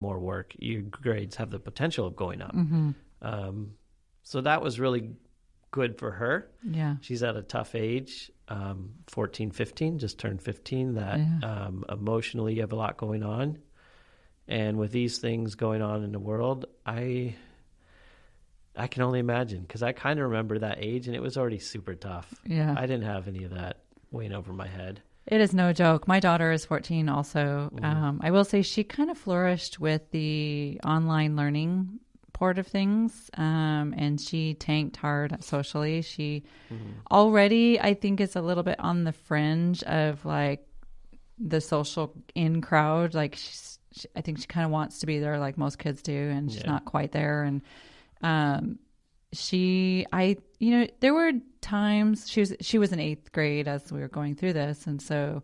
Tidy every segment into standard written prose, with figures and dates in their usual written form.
more work, your grades have the potential of going up. Mm-hmm. So that was really good for her. Yeah. She's at a tough age, 14, 15, just turned 15, that emotionally you have a lot going on. And with these things going on in the world, I can only imagine, because I kind of remember that age and it was already super tough. Yeah. I didn't have any of that weighing over my head. It is no joke. My daughter is 14 also. I will say she kind of flourished with the online learning part of things, and she tanked hard socially. She already, I think, is a little bit on the fringe of like the social in crowd. Like I think she kind of wants to be there like most kids do, and she's not quite there. And there were times she was in 8th grade as we were going through this, and so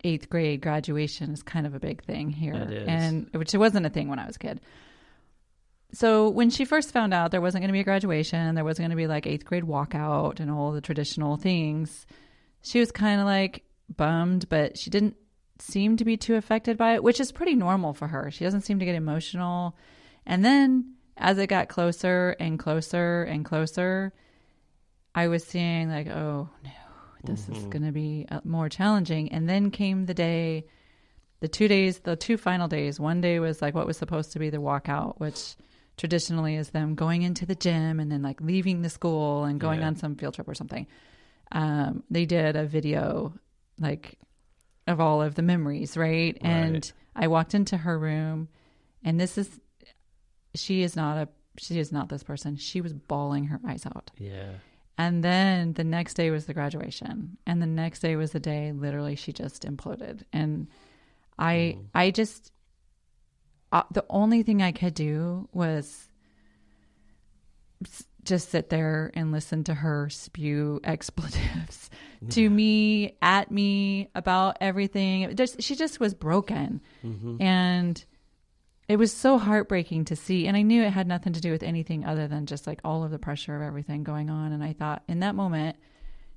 8th grade graduation is kind of a big thing here, and which it wasn't a thing when I was a kid. So when she first found out there wasn't going to be a graduation, there wasn't going to be like 8th grade walkout and all the traditional things, she was kind of like bummed, but she didn't seem to be too affected by it, which is pretty normal for her. She doesn't seem to get emotional. And then as it got closer and closer and closer, I was seeing like, oh no, this is going to be more challenging. And then came the day, the 2 final days. One day was like what was supposed to be the walkout, which traditionally is them going into the gym and then like leaving the school and going on some field trip or something. They did a video like of all of the memories, right? And I walked into her room, and she is not this person. She was bawling her eyes out. Yeah. And then the next day was the graduation, and the next day was the day literally she just imploded. And I just, the only thing I could do was just sit there and listen to her spew expletives to me, at me, about everything. She just was broken. And it was so heartbreaking to see. And I knew it had nothing to do with anything other than just like all of the pressure of everything going on. And I thought in that moment,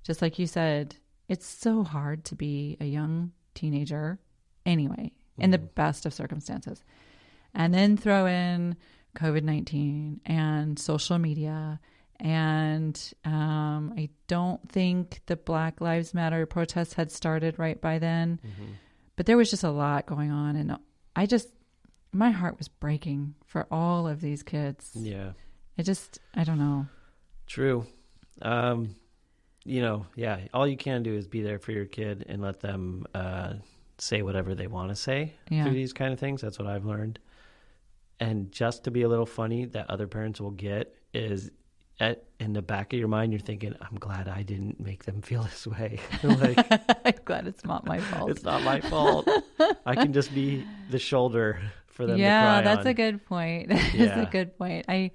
just like you said, it's so hard to be a young teenager anyway, in the best of circumstances. And then throw in COVID-19 and social media. And I don't think the Black Lives Matter protests had started right by then, but there was just a lot going on. And my heart was breaking for all of these kids. Yeah. I don't know. True. All you can do is be there for your kid and let them say whatever they want to say through these kind of things. That's what I've learned. And just to be a little funny that other parents will get is in the back of your mind, you're thinking, I'm glad I didn't make them feel this way. Like, I'm glad it's not my fault. It's not my fault. I can just be the shoulder for them to cry Yeah, that's on. a good point. That's a good point. I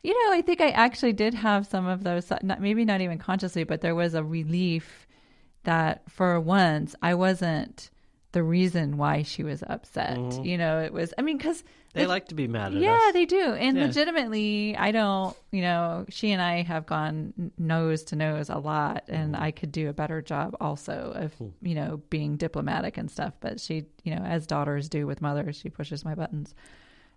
think I actually did have some of those, maybe not even consciously, but there was a relief that for once I wasn't the reason why she was upset. It was, because they like to be mad at us. Yeah, they do. And legitimately, I don't, she and I have gone nose to nose a lot, and I could do a better job also of, being diplomatic and stuff. But she, as daughters do with mothers, she pushes my buttons.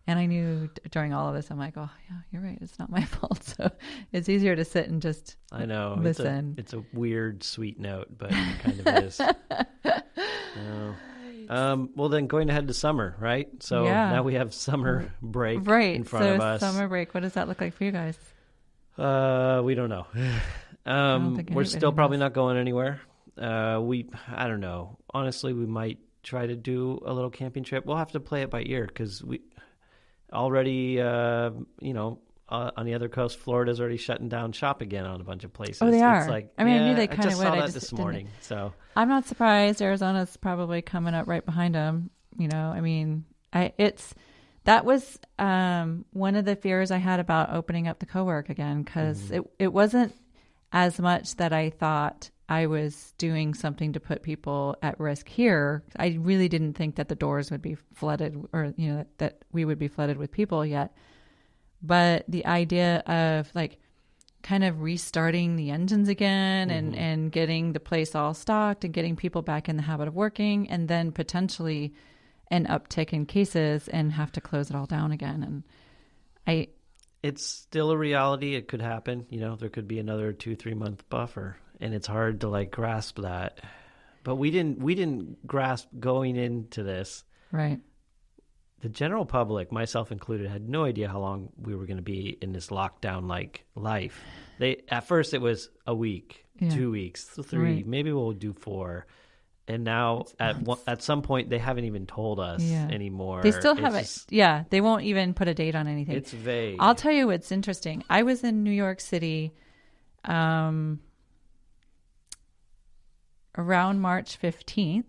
And I knew during all of this, I'm like, oh, yeah, you're right. It's not my fault. So it's easier to sit and just listen. It's a weird, sweet note, but it kind of is. Well, then going ahead to summer, right? So now we have summer break in front of us. Summer break, what does that look like for you guys? We don't know. We're still probably not going anywhere. I don't know. Honestly, we might try to do a little camping trip. We'll have to play it by ear because we already, on the other coast, Florida's already shutting down shop again on a bunch of places. Oh, they are? It's like, I knew they kind of would. I just saw that this morning. So I'm not surprised. Arizona's probably coming up right behind them. That was one of the fears I had about opening up the co-work again, because it wasn't as much that I thought I was doing something to put people at risk here. I really didn't think that the doors would be flooded, or that we would be flooded with people yet. But the idea of like kind of restarting the engines again and getting the place all stocked and getting people back in the habit of working, and then potentially an uptick in cases and have to close it all down again. And it's still a reality. It could happen. There could be another 2-3 month buffer, and it's hard to like grasp that. But we didn't grasp going into this. Right. The general public, myself included, had no idea how long we were going to be in this lockdown-like life. At first it was a week, 2 weeks, 3, right. Maybe we'll do 4. And now at some point they haven't even told us anymore. They still haven't. Yeah, they won't even put a date on anything. It's vague. I'll tell you what's interesting. I was in New York City around March 15th.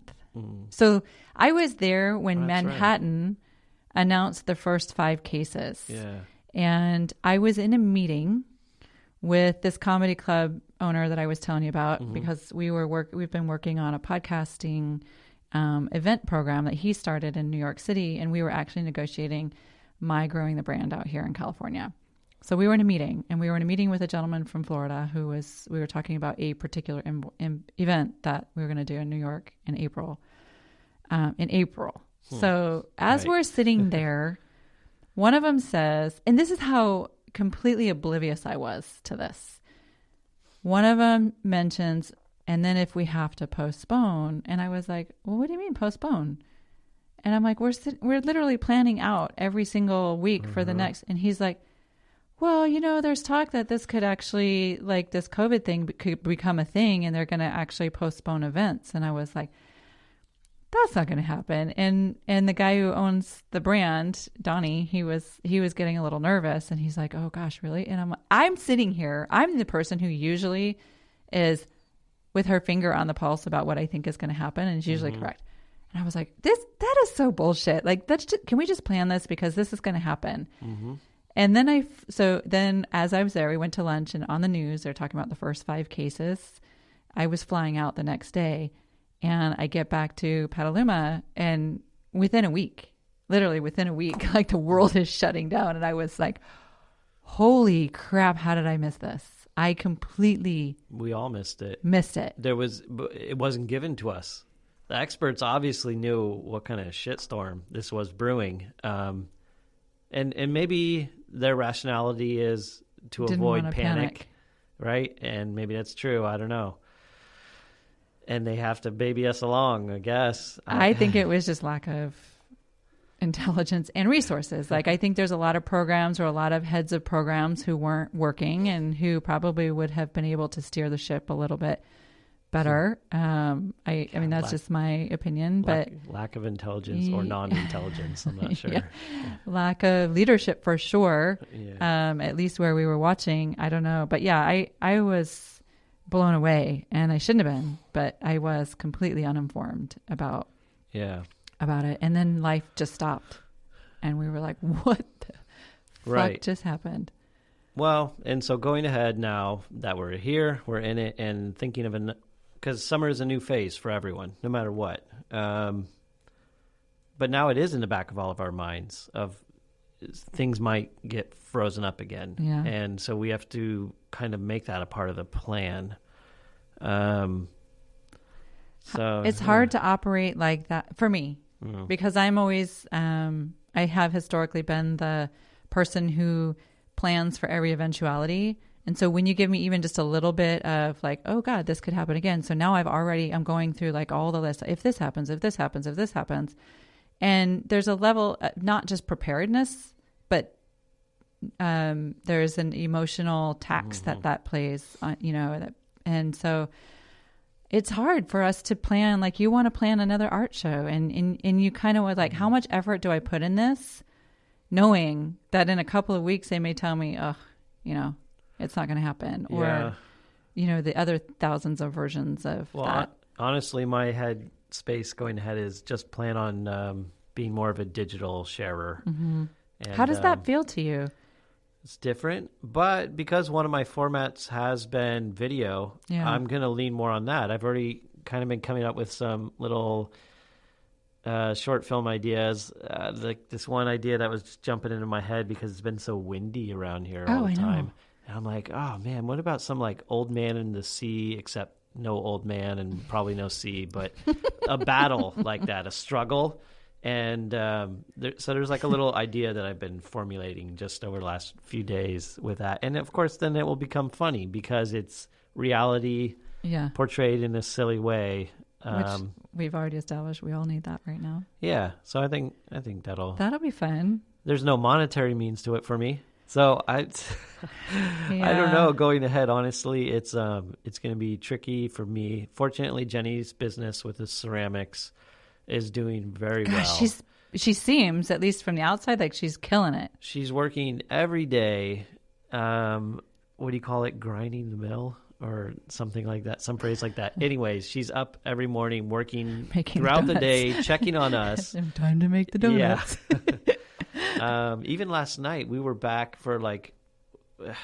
So I was there when Manhattan announced the first 5 cases. Yeah. And I was in a meeting with this comedy club owner that I was telling you about because we've been working on a podcasting event program that he started in New York City, and we were actually negotiating my growing the brand out here in California. So we were in a meeting, and we were in a meeting with a gentleman from Florida we were talking about a particular event that we were going to do in New York in April. So as we're sitting there, one of them says, and this is how completely oblivious I was to this. One of them mentions, and then if we have to postpone, and I was like, well, what do you mean postpone? And I'm like, we're literally planning out every single week for the next, and he's like, well, there's talk that this could actually, like this COVID thing could become a thing, and they're going to actually postpone events. And I was like, that's not going to happen. And the guy who owns the brand, Donnie, he was getting a little nervous, and he's like, oh gosh, really? And I'm sitting here. I'm the person who usually is with her finger on the pulse about what I think is going to happen, and is usually correct. And I was like, that is so bullshit. Like, can we just plan this, because this is going to happen? And then as I was there, we went to lunch, and on the news, they're talking about the first 5 cases. I was flying out the next day, and I get back to Petaluma, and literally within a week, like the world is shutting down. And I was like, holy crap, how did I miss this? We all missed it. It wasn't given to us. The experts obviously knew what kind of shitstorm this was brewing. And maybe their rationality is to avoid panic, right? And maybe that's true. I don't know. And they have to baby us along, I guess. I think it was just lack of intelligence and resources. Like, I think there's a lot of programs, or a lot of heads of programs who weren't working, and who probably would have been able to steer the ship a little bit better. I mean, that's just my opinion, but lack of intelligence or non-intelligence. I'm not sure. Lack of leadership for sure. At least where we were watching, I don't know, but I was blown away, and I shouldn't have been, but I was completely uninformed about it. And then life just stopped, and we were like, what the fuck just happened? Well, and so going ahead now that we're here, we're in it, and thinking of because summer is a new phase for everyone, no matter what. But now it is in the back of all of our minds of things might get frozen up again. Yeah. And so we have to kind of make that a part of the plan. So it's hard to operate like that for me, because I'm always, I have historically been the person who plans for every eventuality. And so when you give me even just a little bit of like, oh God, this could happen again. So now I'm going through like all the list. If this happens, if this happens, if this happens. And there's a level, not just preparedness, but there's an emotional tax that plays on, and so it's hard for us to plan. Like, you want to plan another art show, and you kind of was like, how much effort do I put in this, knowing that in a couple of weeks they may tell me, it's not going to happen, or the other thousands of versions of that. Honestly, my head space going ahead is just plan on being more of a digital sharer. And, how does that feel to you? It's different, but because one of my formats has been video, I'm going to lean more on that. I've already kind of been coming up with some little short film ideas. Like this one idea that was just jumping into my head because it's been so windy around here all the time. And I'm like, oh man, what about some like old man in the sea, except no old man and probably no sea, but a battle like that, a struggle. And so there's like a little idea that I've been formulating just over the last few days with that. And of course, then it will become funny because it's reality portrayed in a silly way. Which we've already established we all need that right now. Yeah. So I think that'll be fun. There's no monetary means to it for me. So I don't know going ahead. Honestly, it's going to be tricky for me. Fortunately, Jenny's business with the ceramics is doing very well. She seems, at least from the outside, like she's killing it. She's working every day. What do you call it? Grinding the mill or something like that. Some phrase like that. Anyways, she's up every morning working throughout the day, checking on us. Time to make the donuts. Yeah. Even last night we were back for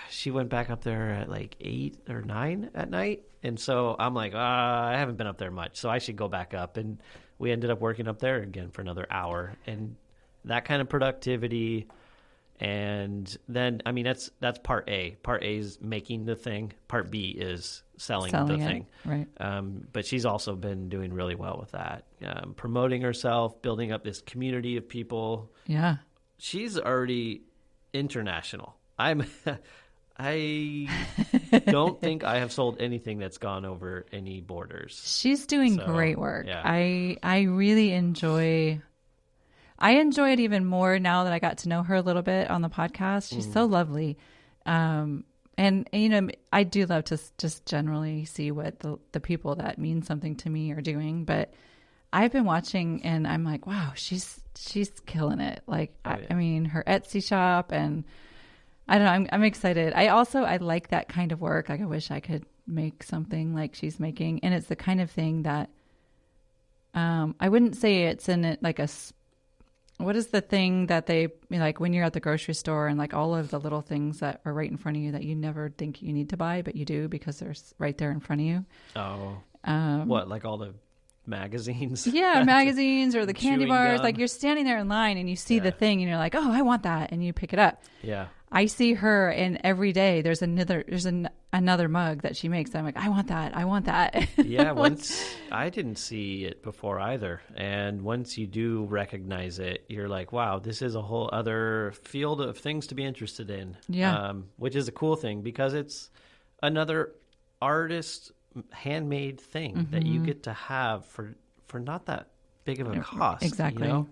she went back up there at 8 or 9 at night. And so I'm like, I haven't been up there much, so I should go back up. And we ended up working up there again for another hour, and that kind of productivity. And then, I mean, that's part A. Part A is making the thing. Part B is selling the thing. Right. But she's also been doing really well with that, promoting herself, building up this community of people. Yeah. She's already international. I don't think I have sold anything that's gone over any borders. She's doing great work. Yeah. I really enjoy it even more now that I got to know her a little bit on the podcast. She's so lovely. And I do love to just generally see what the people that mean something to me are doing. But I've been watching and I'm like, wow, she's killing it. I mean, her Etsy shop, and I don't know. I'm excited. I like that kind of work. I wish I could make something like she's making. And it's the kind of thing that, I wouldn't say it's in it what is the thing that they when you're at the grocery store and all of the little things that are right in front of you that you never think you need to buy, but you do because they're right there in front of you. Oh, what, all the magazines? Yeah, magazines or the candy bars. Gum. You're standing there in line and you see the thing and you're like, oh, I want that. And you pick it up. Yeah. I see her, and every day there's another mug that she makes. I'm like, I want that. Yeah, I didn't see it before either. And once you do recognize it, you're like, wow, this is a whole other field of things to be interested in. Yeah. Which is a cool thing because it's another artist handmade thing that you get to have for not that big of a cost. Exactly.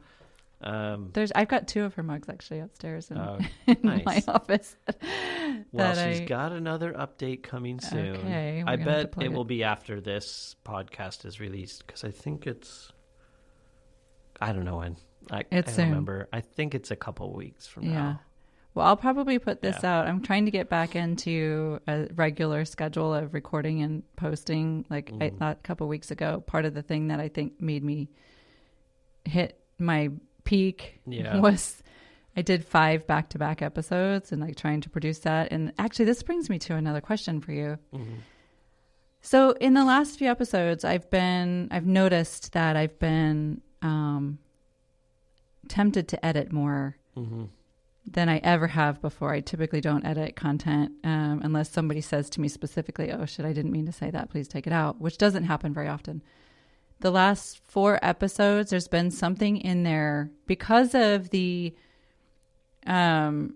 I've got 2 of her mugs actually upstairs in nice. my office. Well, she's got another update coming soon. Okay, I bet it will be after this podcast is released because I think I don't know when. I don't remember. I think it's a couple of weeks from now. Well, I'll probably put this out. I'm trying to get back into a regular schedule of recording and posting. I thought a couple of weeks ago, part of the thing that I think made me hit my peak was I did 5 back-to-back episodes and trying to produce that. And actually, this brings me to another question for you. Mm-hmm. So in the last few episodes, I've noticed that I've been tempted to edit more than I ever have before. I typically don't edit content unless somebody says to me specifically, oh shit, I didn't mean to say that, please take it out, which doesn't happen very often. The last 4 episodes, there's been something in there because of the kind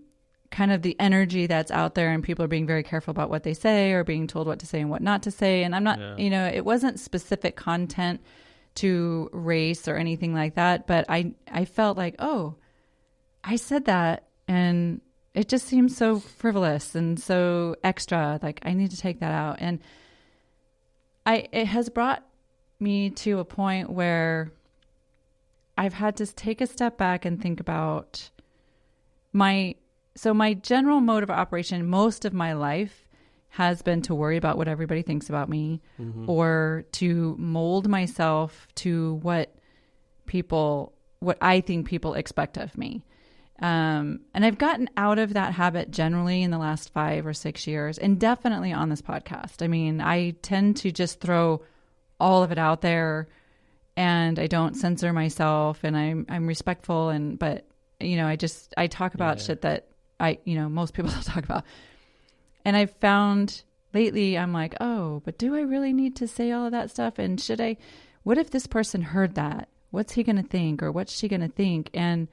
of the energy that's out there, and people are being very careful about what they say or being told what to say and what not to say. And I'm not, it wasn't specific content to race or anything like that, but I felt like, oh, I said that and it just seems so frivolous and so extra. I need to take that out. And it has brought me to a point where I've had to take a step back and think about my general mode of operation most of my life has been to worry about what everybody thinks about me or to mold myself to what I think people expect of me. And I've gotten out of that habit generally in the last 5 or 6 years, and definitely on this podcast. I mean, I tend to just throw all of it out there and I don't censor myself, and I'm respectful, but I talk about shit that most people don't talk about. And I've found lately I'm like, oh, but do I really need to say all of that stuff? And what if this person heard that? what's he going to think or what's she going to think? And